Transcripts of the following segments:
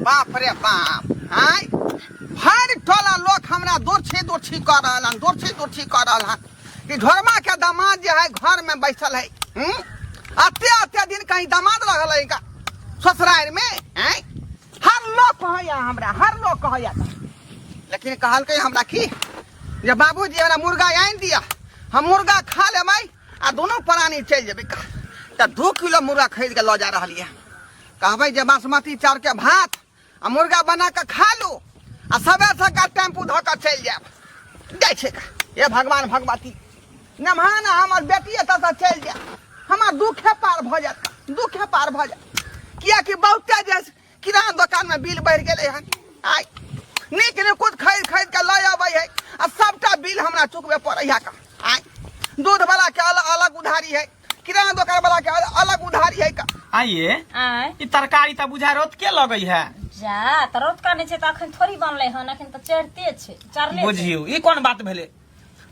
बाप रे बाप हाय हर टोला लोग हमरा दोछी कर रहलन दोछी कर रहलन कि घरमा के दामाद जे है घर में बैठल है अत्ते दिन कहीं दामाद रहल है का ससुराल में हैं हर लोग कहया हमरा हर लोग कहया लेकिन कहल के हमरा की जे बाबूजी हमरा मुर्गा आन दिया हम मुर्गा खा लेबै आ दोनों प्राणी चल जेबै का त 2 किलो मुर्गा खरीद के ल जा रहलिए कहबै जे बासमती चाउर के भात आ मुर्गा बना के खा लू आ सबे से का टेम्पू धो के चल जाब जाय छै का ये भगवान भगवती नमहान हमर बेटी एतऽ से चल जाय हमर दुखे पार भ जात दुखे पार भ जात किया कि बहुते जे किराना दुकान में बिल बढ़ गेलै हन आय नीक ने कुछ खरीद के ल आबै है आ सबटा बिल हमरा चुकबे पड़ै है का आय दूध वाला के अलग उधारी है किराना दुकान वाला के अलग उधारी है का आइए ई तरकारी त बुझा रोत के लगई है जा त रोत का नै छै त अखन थोड़ी बनलै हन अखन त चढ़ते छै चढ़ले बुझियो ई कोन बात भेले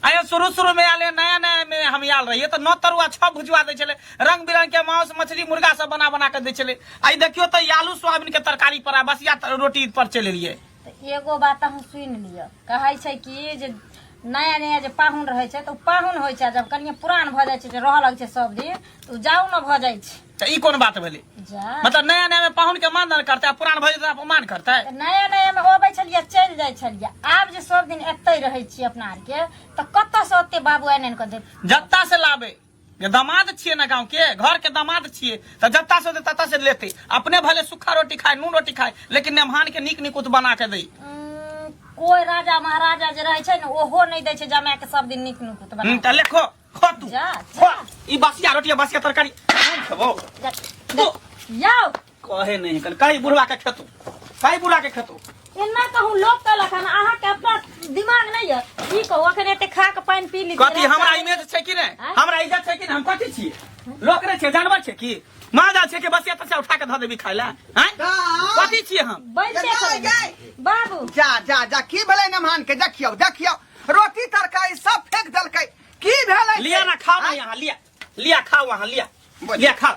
आयो शुरू में आले नया में हम आल रहिए त 9 तरुआ 6 भुजवा दै छले रंग बिरंग के मांस मछली मुर्गा सब बना के दै छले आई देखियो त आलू सोयाबीन के तरकारी पर बसिया रोटी पर चले लिए त एगो बात हम सुन लियो कहै छै कि जे नया जे पाहुन रहे छै त पाहुन होय छै जब कनिया पुरान भ जाय छै जे रह लग छै सब दिन त जाउ न भ जाय छै त ई कोन बात भेले जा मतलब नया में पाहुन के मान करते पुरान भ जाय त अपमान करते नया में होबै छलिए चल जाय छलिए आब जे सब दिन एतै रहै छी अपना आर के त कत्ता से ओते बाबू आनन के दे जत्ता से लाबे ये दामाद छिए ना गांव के घर के दामाद छिए त जत्ता से तत्ता से लेते अपने भले सूखा रोटी खाए नून रोटी खाए लेकिन मेहमान के नीक कुछ बना के दे कोई राजा महाराजा जे रहे छै न ओहो नहीं दै छै जमा के सब दिन नीक नुकुत बना त लेखो खो तू जा ई बसिया रोटी बसिया तरकारी खबो जाओ कहे नहीं कल कई बुढ़वा के खेतू कई बुढ़ा के खेतू इन्ना कहूं लोग कहलक हन अहाँ के अपना दिमाग नहीं है की कहू अखन एते खा के पानी पी ली कथी हमरा इमेज छै कि नहीं हमरा इज्जत छै कि हम कथी छी लोक रे छै जानवर छै कि माजा छै कि बसिया तसे उठा के ध देबी खाइला हैं कथी छी हम बैठे बाबू जा की भेलै नमहान के देखियो रोटी तरकारी सब फेंक देलकै की भेलै लिया ना खाओ ना यहाँ लिया खाओ वहां लिया खाओ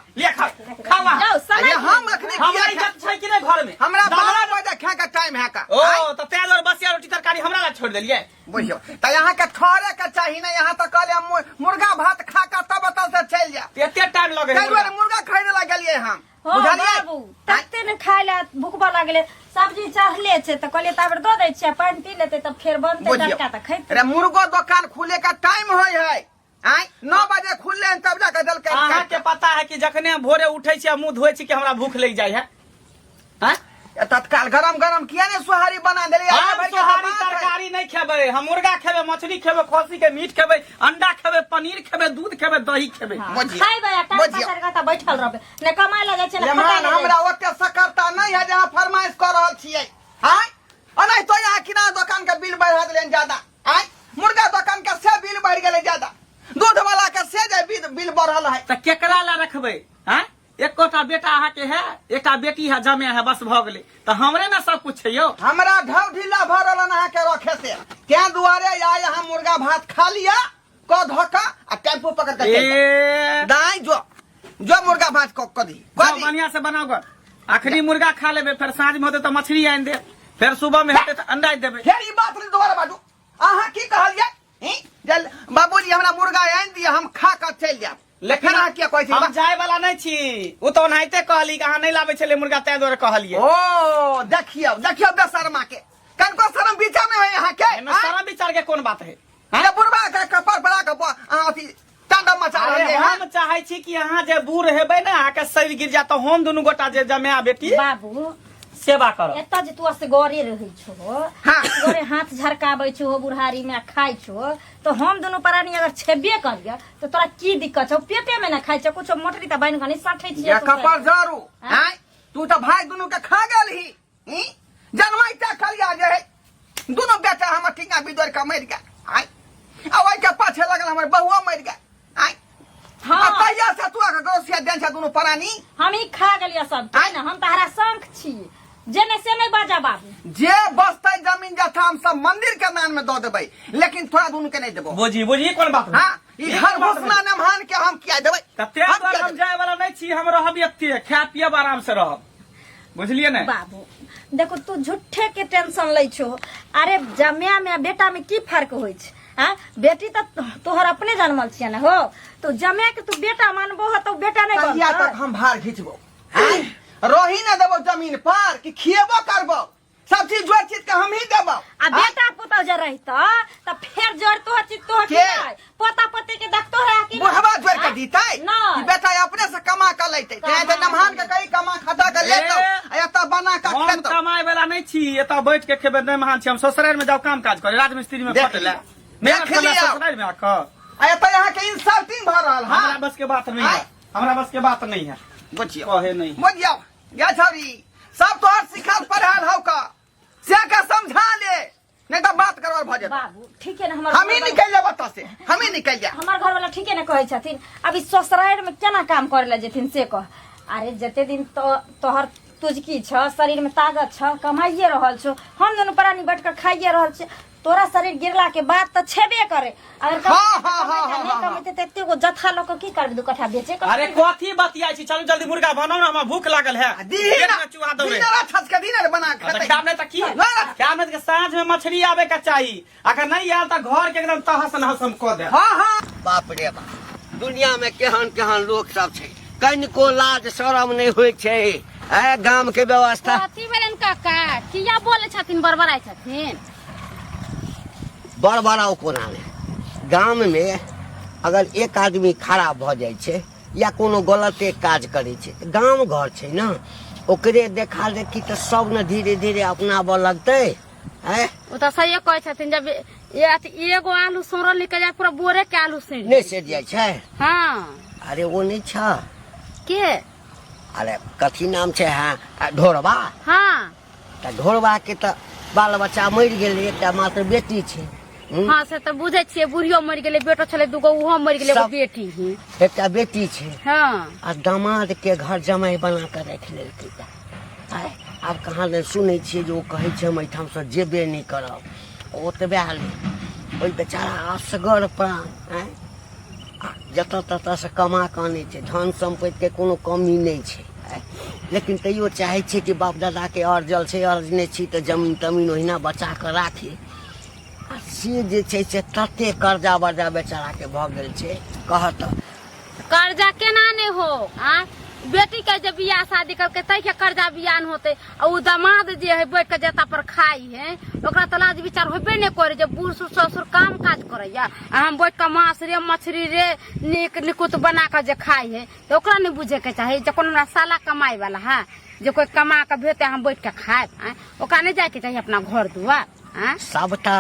वहां अरे हम अखनी हमरा इज्जत छै कि नहीं घर में हमरा 12 बजे खा के टाइम है का ओ त तेज और बसिया रोटी तरकारी हमरा ला छोड़ देलिए बुझियो त यहाँ के थोड़े के चाहिए ना यहाँ त कहले मुर्गा भात खा के तब से चल जा एते टाइम लगे है मुर्गा खरीदे ला गेलिए हम बुझलिए बाबू तते ने खाय ला भूखबा लागले सब्जी चाहले छै त कहले ताबर द दै छियै पानी पी लेते तब फेर बनते तड़का त खैते अरे मुर्गो दुकान खुले का टाइम होय है आय 9 बजे खुलले तब जाके दल के अहाँ के पता है कि जखने भोरे उठै छी मुंह धोइ छी कि हमरा भूख लग जाय है हैं तत्काल गरम किया ने सोहारी बना देलिए हम सोहारी तरकारी नहीं खेबै हम मुर्गा खेबै मछली खेबै खस्सी के मीट खेबै अंडा खेबै पनीर खेबै दूध खेबै दही खेबै खाइबे टाइम पास करके बैठल रहबे ने कमाय लगे छै ने मेहमान हमरा ओते सकरता नहीं है जहां फरमाइश कर रहल छियै हां अनै तो यहाँ किराना दुकान के बिल बढ़ा देलन ज्यादा आय मुर्गा दुकान के से बिल बढ़ गेलै ज्यादा दूध वाला के से जे बिल बढ़ल है त केकरा ला रखबै हैं एकोटा बेटा अहाँ के है एका बेटी है जमे है बस भ गेलै त हमरे ना सब कुछ छै यो हमरा ढव ढीला भ रहलन अहाँ के रखे से त्या दुआरे आय हम मुर्गा भात खा लिया क धोका आ टेम्पू पकड़ के दाई जो मुर्गा भात को कदी बढ़िया से बनाओ ग आखिरी मुर्गा खा लेबे फिर साँझ में होते त मछली आइन दे फिर सुबह में हेते त अंडा देबे फिर ई बात ने दोबारा बाजू अहाँ की कहलिए जल बाबूजी हमरा मुर्गा आइन दिया हम खा के चल जाब लेकिन अहाँ क्या कहै छी हम जाय वाला नहीं छी उ तो ओनाइते कहली कि अहाँ नहीं लाबै छले मुर्गा तै दुआरे कहलिए ओ देखियो बेशर्मा के कनको शर्म विचार में है अहाँ के एमे शर्म विचार के कोन बात है ये बुढ़वा के कपर बड़ा के अहाँ अथी तांडव मचा रहल है हम चाहै छी कि अहाँ जे बूढ़ हेबै ना अहाँ के शरीर गिर जात हम दुनू गोटा जे जमाया बेटी बाबू सेवा करो एता जे तू असगरे रहै छो गोरे हाथ झरकाबै छो बुढ़ारी में खाइ छो तो हम दोनों प्राणी अगर छेबे करिए तो तोरा की दिक्कत छौ पेटे में ना खाइ छो कुछ मोटरी त बन गनी साठै छी ये कपर जरू हैं तू तो भाई दोनों के खा गेलही जनमाई ता खलिया जे है दोनों बेटा हमर टिंगा बिदर का मर गया आय आ ओइ के पाछे लगल हमर बहुआ मर गया आय हां कहिया से तू के गोसिया देन छ दोनों प्राणी हम ही खा गेलिया सब ना हम तहरा शंख छी जेने से नहीं बाजा बाबू जे बसतै जमीन जथा हम सब मंदिर के नाम में दो देबै लेकिन थोड़ा दोनों के नहीं देबो बुझी कोन बात हां ई हर घोषणा नमहान के हम किया देबै तते हम जाय वाला नहीं छी हम रहब एते खा पियब आराम से रहब बुझलिए ने बाबू देखो तू झूठे के टेंशन लै छो। अरे जमिया में बेटा में की फर्क होइ छै? हाँ, बेटी तो तोहर अपने जन्मल छिया ना हो, तो जमे के तू बेटा मानबो हो तो बेटा नहीं कहिया बनतै। तक हम भार खींचबो? रही न देबो जमीन पर कि खिएबो करबो? सब चीज जोड़ चीज के हम ही देबो। आ बेटा पुतौ जे रहितो त फेर जोड़ तोहर चीज तोहर के? की पोता पोती के देखतो है कि बुढ़वा जोड़ के दीतै ना कि बेटा अपने से कमा के लेतै? ते तो नमहान के कई कमा खटा के लेतो आ एत बना के हम खेतो। कमाए वाला नहीं छी, एतऽ बैठ के खेबे नहीं महान छी। हम ससुराल में जाओ काम काज करे, राजमिस्त्री में देख खटले लिया। मेहनत देख करले लिया। ससुराल में आकर। आ एत यहाँ के इंसल्टिंग भ रहल। हमरा हां बस के बात नहीं है, हमरा बस के बात नहीं है। बुझियो कहे नहीं बुझियो या छौरी सब तोहर सिखल पढ़ाल हौ का से का समझा ले, नहीं तो बात करवर भ जेतै। बाबू ठीक है ना, हमर हम ही निकल जा बता से, हम ही निकल जा। हमार घर वाला ठीक है ना कहै छथिन अभी ससुराल में केना काम करे ला जेथिन से कह। अरे जते दिन तो तोहर तुझकी छ, शरीर में ताकत छ, कमाइए रहल छो, हम दोनों प्राणी बैठ कर खाइए रहल छ। तोरा शरीर गिरला के बाद तो छेबे करे। अगर नहीं कमाते त एते गो जथा लोग की करबे? 2 कट्ठा बेचे कर। अरे कथी बतियाई छी? चलू जल्दी मुर्गा बनाओ ना, हमरा भूख लागल है। पेट में चूहा दौड़े। दीना छस के दीना बना के अच्छा खेतै। क्या नहीं की क्या नहीं के साँझ में मछली आवे का चाहिए, अगर नहीं आयल तो घर के एकदम तहस नहस हम कह दे। हां बाप रे बाप, दुनिया में केहन केहन लोग सब छै, कनिको लाज शरम नहीं होइ छै। ए गाम के व्यवस्था कथी भेलन काका? किया बोले छथिन, बड़बड़ाई छथिन? बड़ बड़ा कोना ने गाम में अगर एक आदमी खराब भ जाय छै या कोनो गलते काज करे छै, गाम घर छै ना, ओकरे देखा देखी तो सब न धीरे धीरे अपनाबऽ लगतै। हैं ओ तो सही कहै छथिन, जब एगो आलू सोरल निकल जाए पूरा बोरे के आलू सड़ नहीं से जाय छै। हाँ अरे वो नहीं छ, के अरे कथी नाम छै? हाँ ढोरबा। हाँ त ढोरबा के त बाल बच्चा मरि गेलै, एकटा मात्र बेटी छै। हाँ से तो बुझे छियै, बुढ़ियो मर गेलै, बेटो छलै दूगो, उहो मर गेलै, एगो सब- बेटी ही। एकटा बेटी छै हाँ आ दामाद के घर जमाई बना के रख लेलकै। आय आब कहाँ ले सुनै छियै जे ओ कहै छै हम एहिठाम से जेबे नहि करब। ओतबे हाले ओहि बेचारा असगर प्राण जतऽ ततऽ से कमा के आनै छै, धन सम्पत्ति के कोनो कमी नहि छै। लेकिन तैयो चाहै छै कि बाप दादा के अर्जल छै, अर्जने छी तऽ जमीन तमीन ओहिना बचा के राखी। आ से जे छै से तते कर्जा वर्जा बेचारा के भऽ गेल छै, कहत कर्जा केना नहीं हो? आ बेटी के जब बियाह शादी करके तै के कर्जा बियान होते, और उ दामाद जे है बैठ के जेता पर खाई है, ओकरा तो लाज विचार होबे नहीं करे। जब बूढ़ ससुर काम काज करैया आ हम बैठ के मांस रे मछली रे निक निकुत बना के जे खाई है, तो ओकरा नहीं बुझे के चाही जे कोनो साला कमाई वाला है, जे कोई कमा के भेते हम बैठ के खाए। ओकरा नहीं जाए के चाहिए अपना घर दुआर। सबटा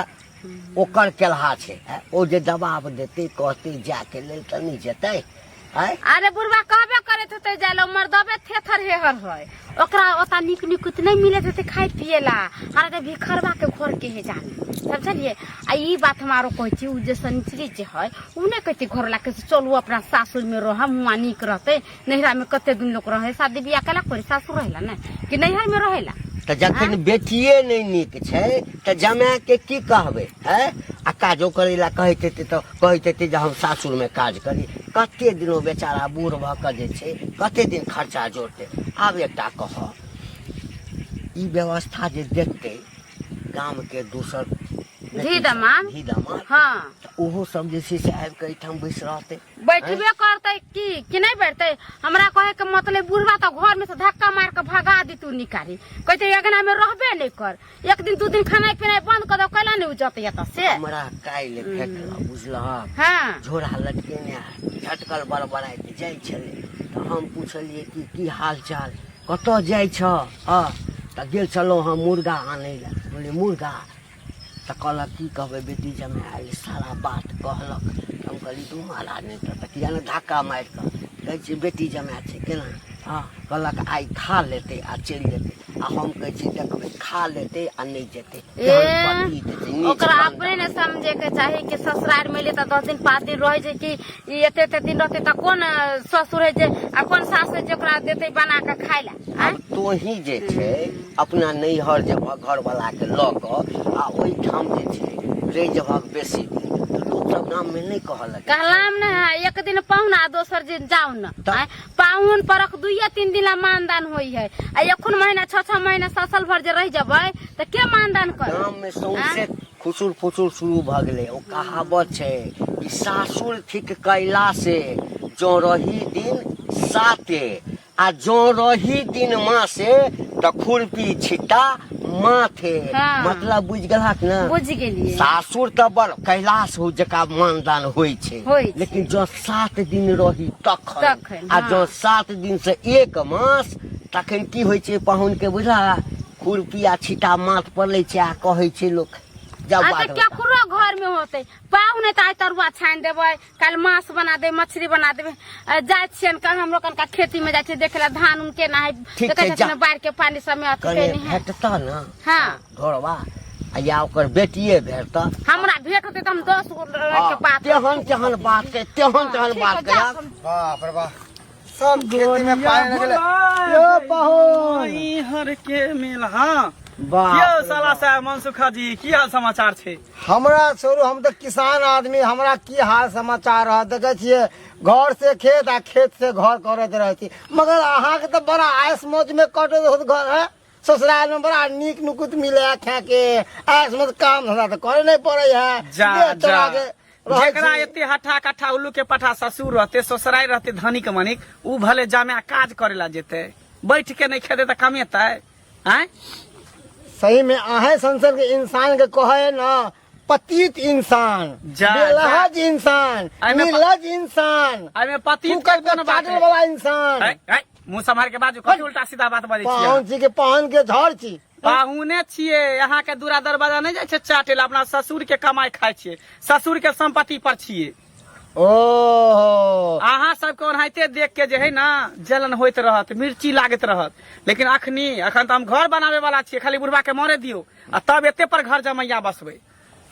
ओकर केलहा छै। ओ जे दबाव देते कहते जाके लेल तऽ नहीं जेतै। अरे बुढ़वा कहबे करैत होते जाय मर्दबे थेथर हेहर है, ओकरा ओता निक निकुत नहीं मिलत होते खाए पिए ला। अरे तो भिखरवा के घर के है जाने, समझलिए? आ ई बात हमारो कहै छी, उ जे सनिचरी जे है उ नहीं कहते घर ला के चलू अपना सासुर में रह, हुआ निक रहते। नैहरा में कते दिन लोग रहे, शादी बियाह केला करे सासुर रहेला ना कि नैहर में रहेला? तऽ जखन बेटिए नहीं नीक छै तऽ जमाए के की कहबै? आ काजो करै ला कहैत हेतै तऽ कहैत हेतै जे हम सासुर में काज करी। कते दिन ओ बेचारा बूढ़ भऽ कऽ जे छै कते दिन खर्चा जोड़तै। आब एकटा कहऽ, ई व्यवस्था जे देखतै गाम के दोसर धी दमाद हाँ तऽ ओहो सब जे छै से आबि कऽ एहिठाम बैस रहतै। बैठबे करते कि नहीं बैठते? हमरा कहे के मतलब बुढ़वा तो घर में से धक्का मार के भगा दी तू निकाली, कहते अगना में रहबे नहीं कर, 1 दिन 2 दिन खाना पीना बंद कर दो, कैला नहीं उजते एत से? हमरा काल्हि फेंकलक बुझलहक, हाँ झोरा लटकेने झटकल बड़बड़ाइत जाइ छलै तऽ हम पुछलियै कि की हाल चाल, कतऽ जाइ छ? तऽ गेल छलहुँ हम मुर्गा आनै लए। बोले मुर्गा? तऽ कहलक की कहबै बेटी जमाए आयल, सारा बात कहलक। हम कहली तू महाराज नहीं तऽ किया ने धक्का मारि कऽ कहै छियै बेटी जमाए छै केना? कहलक आइ खा लेतै आ चलि जेतै। आ हम कहै छी देखबै खा लेतै आ नहीं जेतै। ओकरा अपने ने समझे के चाही कि ससुराल में ले तो 10 दिन 5 दिन रहे छै कि एते एते दिन रहते तो कौन ससुर है जे आ कौन सास है जे ओकरा देते बना के खाय ला? तो ही जे छै अपना नैहर जेबह घर वाला के लऽ कऽ आ ओहिठाम जे छै रहि जेबह बेसी दिन, उ सब नाम में नहीं कहल कहलाम न है एक दिन पाहुना दोसर दिन जाऊ न त- पाहुन परख 2-3 दिन मानदान होई है आ एखन महीना 6 महीना साल भर जे रह जबै त के मानदान कर नाम में सौंसे खुसुर फुसुर शुरू भ गेलै ओ कहावत छै कि सासुर ठीक कैला से जो रही दिन साते आ जो रही दिन मासे त खुरपी छिट्टा माथे हाँ। मतलब बुझ गेलहक न बुझ गेलिए सासुर त बड़ कैलाश हो जका मानदान होइ छै होइ छै। लेकिन जो 7 दिन रही तखन तखन, आ हाँ। जो 7 दिन से 1 मास तखन की होइ छै पाहुन के बुझला खुरपी आ छिटा माथ पर लै छै आ कहै छै लोक जब आ बात त केकरो घर में होते पाहुने त आइ तरुआ छानि देबै काल मांस बना देबै मछली बना देबै जाय छियन कल हमरो कनका खेती में जाय छै देखे ला धान उन के ना है ठीक देखे छै, जा। छै बाढ़ के पानी सब में अथी कने पेनी है भेटता न हाँ घरवा आ या ओकर बेटिए भेटता हमरा भेट होते त हम 10 गो के बात तेहन तेहन बात के तेहन ठीक बात है, जा कर बाप रे बाप सब खेती में पानी लगले यो ई हर के मेल हाँ किया साला साहब मनसुखा जी की हाल समाचार छै हमरा छोड़ू हम तो किसान आदमी हमरा की हाल समाचार रह देखे छियै घर से खेत आ खेत से घर करत रहे छी मगर अहाँ के तो बड़ा आयस मौज में कटत होत घर है ससुराल में बड़ा नीक नुकुत मिले खे के आयस मौज काम धंधा तो करे नहीं पड़े है जा देह जा चला के रहै जेकरा छी। एते हठा कट्ठा उल्लू के पठा ससुर रहते ससुराल रहते धनिक मनिक उ भले जामे काज करेला जेते बैठ के नहीं खेते त कमेतै हैं सही में आहे संसद के इंसान के कहे न पतित इंसान जा, बेलहज इंसान एमे प- निर्लज इंसान अइ में पति कुकर के चाटल वाला इंसान मुंह संभाल के बाजू कथी उल्टा सीधा बात बाजै छियै पाहुन छी के पाहुन के झड़ छी पाहुने छियै यहाँ के दूरा दरवाजा नहीं जाइ छै चाटे ला अपना ससुर के कमाई खाय छियै ससुर के संपत्ति पर छियै ओहो अहाँ सबके ओनाहिते देख के जे है ना जलन होइत रहत मिर्ची लागत रहत लेकिन अखन तो हम घर बनावे वाला छियै खाली बुढ़वा के मरे दियो आ तब एते पर घर जमैया बसबै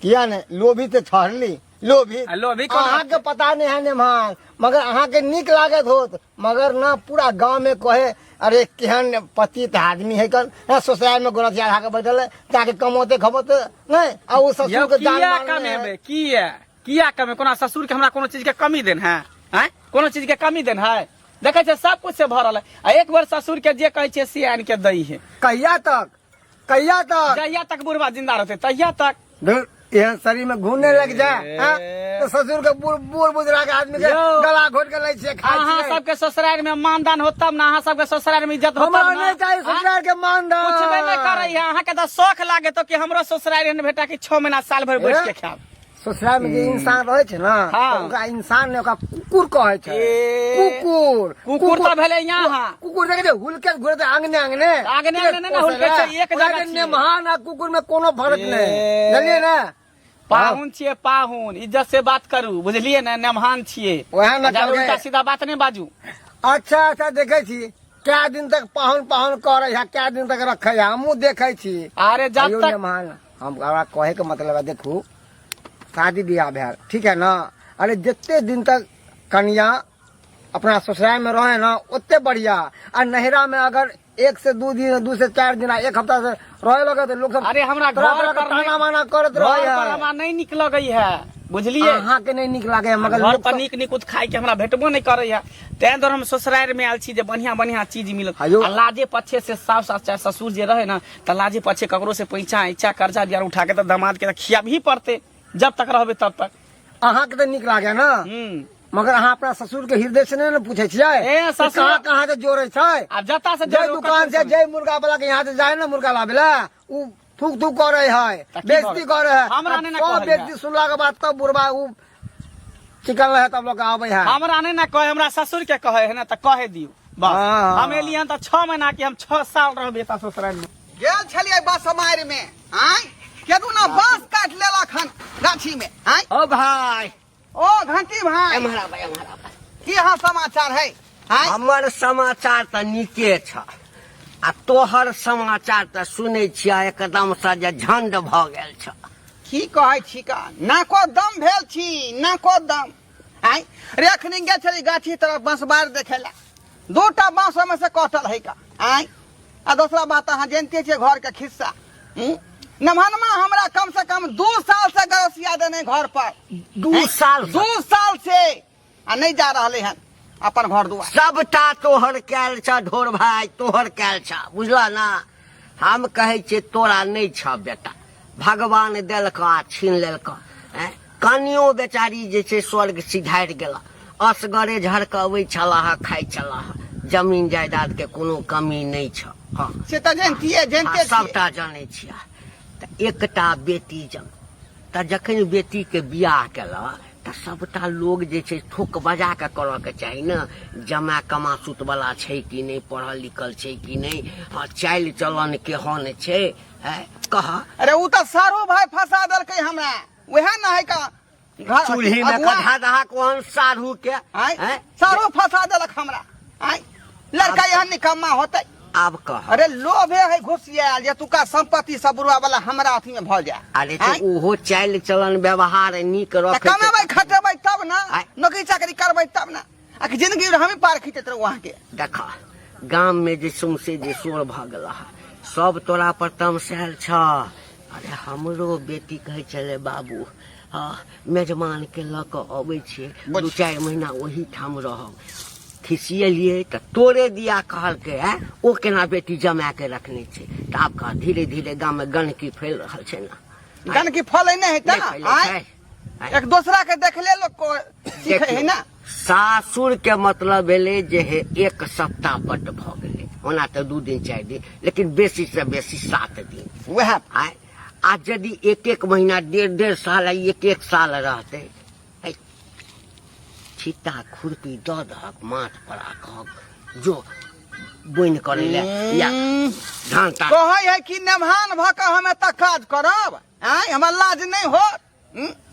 किया ने लोभी तो छड़ली लोभी आ लोभी कोना? अहाँ के पता नहीं है नेमान मगर अहाँ के निक लागत होत मगर ना पूरा गांव में कहे अरे केहन पतित आदमी है कन ना ससुराल में गोरा चिया के बैठल है जाके कमोते खबोते नहीं आ वो ससुर यौ के जान किया मारने है। कमेबै किया कमे कोना ससुर के हमरा कोनो चीज के कमी देन है हैं कोनो चीज के कमी देन है देखे छै सब कुछ से भरल है आ एक बार ससुर के जे कहै छै से आन के दई है कहिया तक जहिया तक बुढ़वा जिंदा रहते तहिया तक धुर, यहाँ शरीर में घूमने लग जाए हाँ? तो ससुर के बूढ़ बुजुर्ग के आदमी के यौ। गला घोट के लै छियै खाय अहाँ छियै। सबके ससुराल में मानदान होत तब ना अहाँ सबके ससुराल में इज्जत होत हमरा तब ना नहीं चाहिए ससुराल के मानदान पूछबे नहीं करे है अहाँ के तो शौक लागे तो कि हमरो ससुराल एहन बेटा कि 6 महीना साल भर बैठ के खाब ससुराल में जे इंसान रहे छै ना हाँ। तो ओकरा इंसान ने ओकरा कुकुर कहे छै ए, कुकुर तो भेले यहाँ कुकुर देखे हुलके घुरते आंगने आंगने आंगने आंगने ना हुलके छै, एक जगह छियै। नेमहान आ कुकुर में कोनो फर्क ए। नहीं जानलिए ना पाहुन छियै पाहुन इज्जत से बात करू बुझलिए ना नेमहान छियै ओहे ना ज्यादा कहबै। उल्टा सीधा बात नहीं बाजू अच्छा देखे छी क्या दिन तक पाहुन करे है क्या दिन तक रखे है हमू देखे छी अरे जब आइयो तक नेमहान हमरा कहे के मतलब है देखू शादी ब्याह भेल ठीक है ना अरे जितने दिन तक कन्या अपना ससुराल में रहे ना उतने बढ़िया और नहरा में अगर 1 से 2 दिन 2 से 4 दिन 1 हफ्ता से रहे लगे तो लोग सब अरे हमरा तरह घर तरह के पर ताना बाना करत घर रहे पर है हमरा नहीं निक लगई है बुझलिए अहाँ के नहीं निक लागे है, मगर घर लोग पर सब- नीक नीक खाय के हमरा भेटबो नहीं करे है तें द्वारा हम ससुराल में आयल छी जे बढ़िया बढ़िया चीज मिलत आयो। आ लाजे पछे से सास चाहे ससुर जे रहे ना त लाजे पछे ककरो से पैसा इच्छा कर्जा बियार उठा के तो दामाद के खिया भी पड़ते जब तक रहबे तब तक अहाँ के तो निक लागे ना मगर अहाँ अपना ससुर के हृदय से नहीं पूछे छियै ए, ससुर- कहाँ कहाँ से जोड़े छै अब जता से जय दुकान से जय मुर्गा वाला के यहाँ से जाए ना मुर्गा लावे ला उ थूक थूक करे है की बेइज्जती करे है हमरा नहीं ना सब कहल है। बेइज्जती सुनला के बाद तब बुढ़वा उ चिकन रहे तब लोग आवे है हमरा नहीं ना कहे हमरा ससुर के कहे है ना त कहे दियो बस हाँ। हम एलियन त 6 महीना के हम 6 साल रहबे त ससुराल में गेल छलियै बस मारि में आय केदू ना बांस काट लेलक हन गाछी में आय ओ भाई ओ घंटी भाई एम्हरा भाई एम्हरा भाई की हाँ समाचार है आय हमर समाचार त नीके छ आ तोहर समाचार त सुनै छिया एकदम से जे झंड भ गेल छ की कहै छी का नाको दम भेल छी नाको दम आय रे अखनी गेल छली गाछी तरफ बांसबार देखेला 2टा बांस में से कटल है का आय आ दूसरा बात अहाँ जानते छियै घर के खिस्सा नमहनमा हमरा कम से कम 2 साल से गरसिया देने घर पर 2 साल 2 साल से आ नहीं जा रहे हैं अपन घर दुआर। सबटा तोहर कैल छ ढोर भाई, तोहर कैल छ, बुझला ना। हम कहे छे तोरा नहीं छ बेटा, भगवान देलका छीन लेलका। कनियो बेचारी जे छै स्वर्ग सिधारि गेला, असगरे झड़कबै छलाह, खाइ छलाह, जमीन जायदाद के कोनो कमी नहीं छ। हाँ से तो जानतिए जानते सबटा जाने छियै। त एकटा बेटी जब त जखन बेटी के बियाह केला त सबटा लोग जे छै ठोक बजा के करऽ के चाही ना, जमा कमा सुत वाला छै कि नहीं, पढ़ल लिखल छै कि नहीं, हाँ चाल चलन केहन छै, कह। अरे उ तो सारो भाई फंसा देलकै हमरा, वह ना है का चूल्ही में कधा दहा कोहन साधु के सारो फंसा देलक हमरा। लड़का यहाँ निकम्मा होते। आब कह। अरे लोभे है घुसियाल जे तुका संपत्ति सब बुढ़वा वाला हमरा अथी में भ जाए। अरे तो ओहो चाल चलन व्यवहार नीक रखे, कमेबै खटेबै तब ना, नौकरी चाकरी करबै तब ना, आ कि जिंदगी हम ही पार खींचत रह वहां के। देखा गांव में जे सुमसे जे शोर भ गेला सब तोरा पर तमसायल छ। अरे हमरो बेटी कहे चले बाबू, हाँ मेजबान के ल के अबै छे, 2-4 महीना वही ठाम रहब। खिसियलिए त तोरे दिया कहलके ओ केना बेटी जमा के रखने छे। त आब कह धीरे धीरे गांव में गंदगी फैल रहल छे ना। गंदगी फैलै नहीं है ता एक दूसरा के देखले लोग को सीखे है ना। सासुर के मतलब भेले जे है 1 सप्ताह बट भ गेले, ओना त 2 दिन 4 दिन, लेकिन बेसी से बेसी 7 दिन। वह आज यदि 1-1 महीना 1.5 साल 1-1 साल रहते, छिट्टा खुरपी द दहक माथ पर आखक जो बोइन करे ले या धान ता कहै है कि नमहान भ के हमें त काज करब, हमरा लाज नहीं हो।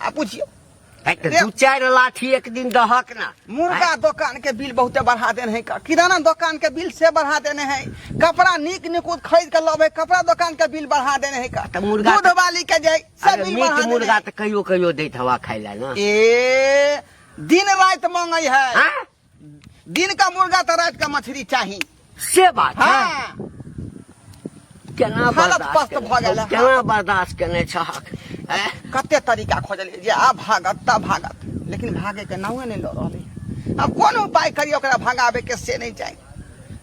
आ पूछियो 2-4 लाठी एक दिन दहक ना। मुर्गा दुकान के बिल बहुते बढ़ा देने है का, किराना दुकान के बिल से बढ़ा देने है, कपड़ा नीक निकुत खरीद के लबे कपड़ा दुकान के बिल बढ़ा देने है का, मुर्गा दूध वाली के जाय सब बिल बढ़ा देने। मुर्गा त कहियो दैत हवा खाइ ला ना। ए दिन रात मांगे है, दिन का मुर्गा तो रात का मछली चाहिए से बात है। हाँ केना बर्दाश्त करने छहक। कते तरीका खोजलिए जे आ भागत ता भागत, लेकिन भागे के नावे नहीं लो रहले। अब कौन उपाय करियो ओकरा भगावे के से नहीं चाहिए,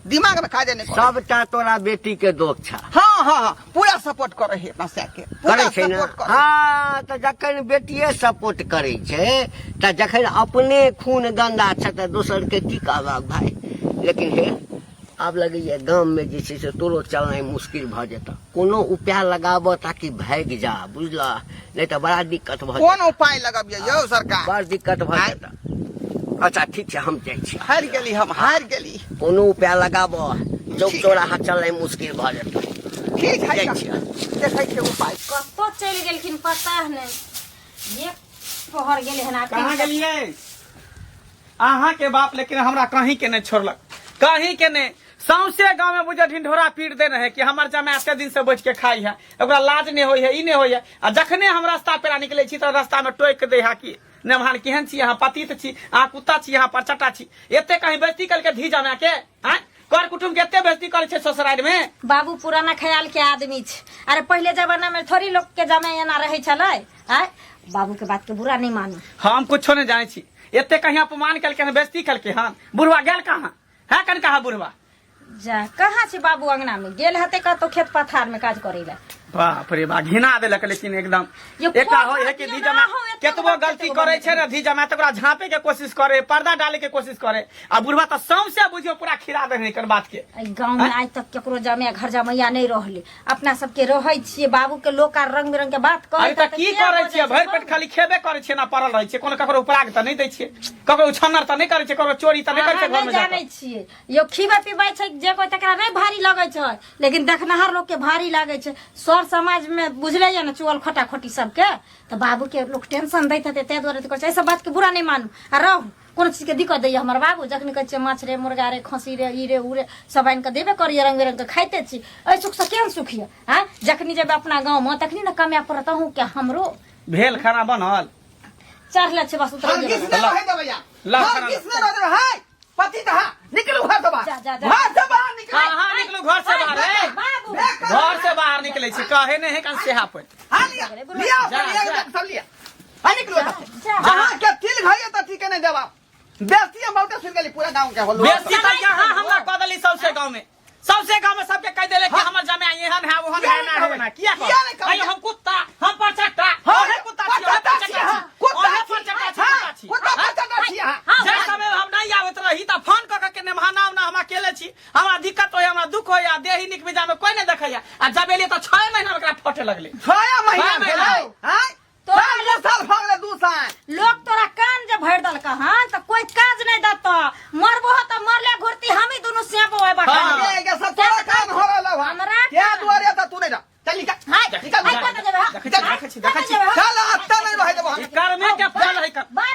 दिमाग में काजे नहीं। सबटा तोरा बेटी के दोष छ। हाँ हाँ हाँ पूरा सपोर्ट करे है अपना से के, करे छै ना। हाँ त जखन बेटिए सपोर्ट करे छै त जखन अपने खून गंदा छ त दोसर के की कहब भाई। लेकिन हे आब लगैया गांव में जे छै से तोरो चलनाइ मुश्किल भ जेता, कोनो उपाय लगाब ताकि भाग जा, बुझला, नहीं तो बड़ा दिक्कत भ। कौन उपाय लगाबिए यौ सरकार, बड़ दिक्कत भ जेता। अच्छा ठीक है हम जाए छी, हार गेली हम हार गेली। कोनो उपाय लगाब, चौक चौराहा चलनाइ मुश्किल भ जेता। ठीक है देखै छै उपाय। कतो चल गेलखिन पता नहीं, एक पहर गेले हन। कहाँ गेलिए अहाँ के बाप, लेकिन हमरा कहीं के नहीं छोड़लक, कहीं के नहीं। सौंसे गांव में मुझे ढिंढोरा पीट देने है कि हमार जमा एते दिन से बैठ के खाई है, ओकरा लाज नहीं होई है, ई नहीं होई है। आ जखने हम रास्ता पेरा निकले छी तो रास्ता में टोक दे है कि नमहान केहन छी अहाँ, पतित छी अहाँ, कुत्ता छी अहाँ, परचटा छी। एते कहीं बेइज्जती करके धी जमा के कर कुटुम के एते बेइज्जती करे छे ससुराल में। बाबू पुराना ख्याल के आदमी छे। अरे पहले जमाना में थोड़ी लोग के जमा एना रहे छले। बाबू के बात के बुरा नहीं मानू, हम कुछो नहीं जाने छी। एते कहीं अपमान करके बेइज्जती करके हन। बुढ़वा गेल कहाँ है, कन कहा बुढ़वा जा कहाँ छे बाबू, अंगना में गेल हते कतो खेत पथार में काज करे ला। बाप रे बा घिना देलक। लेकिन एकदम एकटा होय है कि धी जमा केतबो गलती करे छे रे, धी जमा त ओकरा झांपे के कोशिश करे, पर्दा डाले के कोशिश करे। आ बुढ़वा त सौंसे बुझियो पूरा खिरा देने एकर बात के। गांव में आज तक केकरो जमे घर जमैया नहीं रहले, अपना सबके रहै छिए। बाबू के लोग का रंग बिरंग के बात करे अरे त की करे छिए, भर पेट खाली खेबे करे छिए ना, पड़ल रहै छिए। कोनो ककरो उपराग त नहीं दै छिए, ककरो उछन्नर त नहीं करे छिए, ककरो चोरी त नहीं करे छिए घर में जानै छिए। यो खीबे पीबै छै जे कोई तकरा नहीं भारी लगै छै, लेकिन देखनहार लोग के भारी लागे छै। सर समाज में बुझले या ना चुअल खटा खटी सबके, तो बाबू के लोग टेंशन दैत हते, ते दुआरे कहै छै ऐसा बात के बुरा नहीं मानू। आ रहू कोनो चीज के दिक्कत दैया हमर बाबू, जखनी कहै छै माछ रे मुर्गा रे खसी रे ई रे उ रे सब आइन के देबे करिए, रंग बिरंग के खाइते छी। ए सुख से केहन सुखिए जखनी जेबे अपना गांव में तखनी ना कमे पड़त हूं के हमरो भेल खाना बनल चढ़ले छै बस उतर किसने रहे दे भैया, ला किसने रहे है पति तो हाँ निकलो घर से बाहर जा, जा, जा। घर से बाहर निकलो हाँ हाँ निकलू घर से बाहर है बाबू घर से बाहर निकले छी कहे नहीं है कल सेहा पे हाँ लिया लिया जा, लिया जा। सब लिया हाँ निकलो जा। हाँ क्या तिल घाये तो ठीक है नहीं जवाब बेस्ती हम बहुत सुन गली पूरा गांव के होलो बेस्ती तक यहाँ हमरा कदली सबसे गांव में सबके कह देले कि हाँ। हमर जमे एहन है ओहन किया है नहीं ना कहबै? है ना किया किया नहीं कहबै? अयो हम कुत्ता हम परचट्टा हाँ, ओहे कुत्ता छी ओहे परचट्टा छी, परचट्टा हाँ, छी कुत्ता ओहे छी, परचट्टा छी हाँ, कुत्ता छी कुत्ता परचट्टा छी, हाँ। हाँ, जे समय हम नहीं आवत रही त फोन क के ने महानाम ना हम अकेले छी हमरा दिक्कत होय हमरा दुख होय आ देही निक में जामे कोई नहीं देखैया आ जब एलिए त 6 महीना में एकरा फटे लगले 6 महीना 6 महीना। भेलै हाँ तो 5 साल भऽ गेलै 2 साल लोग तोरा कान जे भर दल कहाँ तो कोई काज नहीं दत मरबो तो मरले घुरती हम ही दोनों सेप होए बटा हाँ, ये सब तोरा काम हो रहल है हमरा क्या काम- दुआरे त तू नहीं जा चल निकल हाय निकल हाय कत जेबे हाँ? देखै छी देखै छी चल आता नहीं रहे देबो हम कर्मे के फल है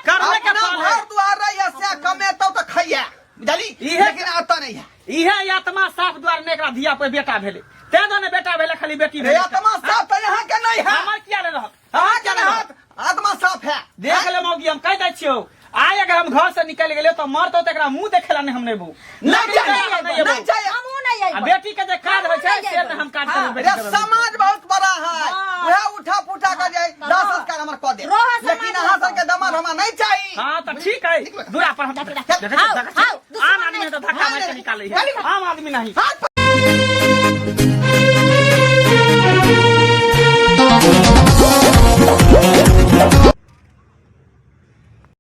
कर्मे के अपना फल है घर दुआरे ऐसे कमेतौ तो खइया बुझली इहे- लेकिन आता नहीं है इहे आत्मा साफ द्वार ने एकरा धिया पे बेटा भेले ते दोने बेटा भेले खाली बेटी रे भेले आत्मा साफ तो यहाँ के नहीं है हमर किया ले रहत हाँ क्या हाथ आत्मा साफ है देख ले मौगी हम कह दै छियो आय अगर हम घर से निकल गेलियो तो मरतो त एकरा मुंह देखेला नहीं हम नहीं बू नहीं चाहिए नहीं चाहिए हमू नहीं आ आइबो बेटी के जे काज होय छै से त हम काज हाँ, करबे रे समाज बहुत बड़ा है हाँ। वह उठा पुठा कर जाए हाँ। 10 संस्कार हमारे कह दे रोहा समाज लेकिन यहाँ है। सर के दमाद हमारा नहीं चाहिए हां त ठीक है दूरा पर हम देखै आओ, आओ, दुश्मन आम आदमी तो धक्का मार के निकाले है आम आदमी नहीं हाथ